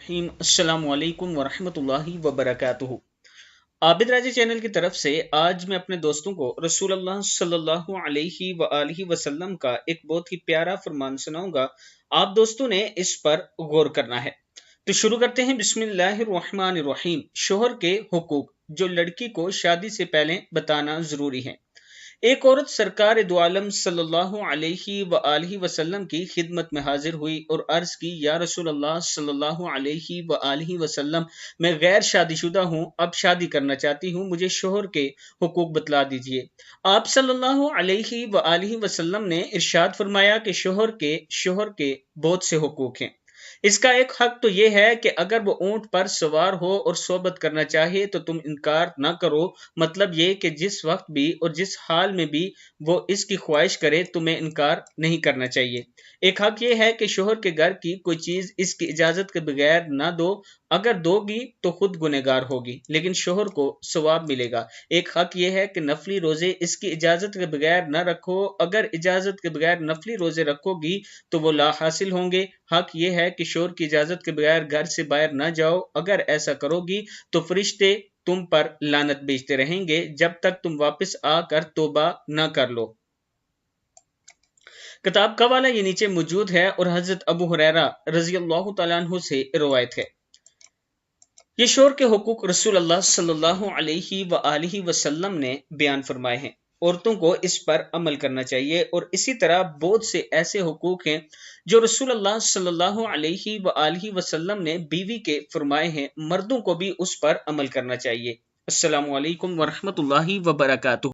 रहीम। अस्सलाम वालेकुम वरहमतुल्लाहि वबरकातुहू। आबिद राजी चैनल की तरफ से आज मैं अपने दोस्तों को रसूल अल्लाह सल्लल्लाहु अलैहि वआलिहि वसल्लम का एक बहुत ही प्यारा फरमान सुनाऊंगा। आप दोस्तों ने इस पर गौर करना है। तो शुरू करते हैं। बिस्मिल्लाहिर्रहमानिर्रहीम। शोहर के हुकूक जो लड़की को शादी से पहले बताना जरूरी है। एक औरत सरकार दो आलम सल्लल्लाहु अलैहि वआलिहि वसल्लम की खिदमत में हाजिर हुई और अर्ज की, या रसूल अल्लाह सल्लल्लाहु अलैहि वआलिहि वसल्लम, मैं गैर शादीशुदा हूँ, अब शादी करना चाहती हूँ, मुझे शोहर के हुकूक बतला दीजिए। आप सल्लल्लाहु अलैहि वआलिहि वसल्लम ने इरशाद फरमाया कि शोहर के बहुत से हुकूक हैं। इसका एक हक तो यह है कि अगर वो ऊंट पर सवार हो और सोबत करना चाहे तो तुम इनकार ना करो। मतलब ये कि जिस वक्त भी और जिस हाल में भी वो इसकी ख्वाहिश करे तुम्हें इनकार नहीं करना चाहिए। एक हक ये है कि शोहर के घर की कोई चीज इसकी इजाजत के बगैर ना दो। अगर दोगी तो खुद गुनहगार होगी लेकिन शोहर को सवाब मिलेगा। एक हक यह है कि नफली रोजे इसकी इजाजत के बगैर न रखो। अगर इजाजत के बगैर नफली रोजे रखोगी तो वो ला हासिल होंगे। हक यह है कि शोहर की इजाजत के बगैर घर से बाहर न जाओ। अगर ऐसा करोगी तो फरिश्ते तुम पर लानत भेजते रहेंगे जब तक तुम वापस आकर तौबा न कर लो। किताब का वाला ये नीचे मौजूद है और हजरत अबू हुरैरा रजी अल्लाह तआला अन्हु से रिवायत है। ये शोहर के हुकूक रसूल अल्लाह सल्लल्लाहु अलैहि वआलिहि वसल्लम ने बयान फरमाए हैं। औरतों को इस पर अमल करना चाहिए और इसी तरह बहुत से ऐसे हुकूक हैं जो रसूल अल्लाह सल्लल्लाहु अलैहि वआलिहि वसल्लम ने बीवी के फरमाए हैं। मर्दों को भी उस पर अमल करना चाहिए। अस्सलामु अलैकुम वरहमतुल्लाहि वबरकातुहू।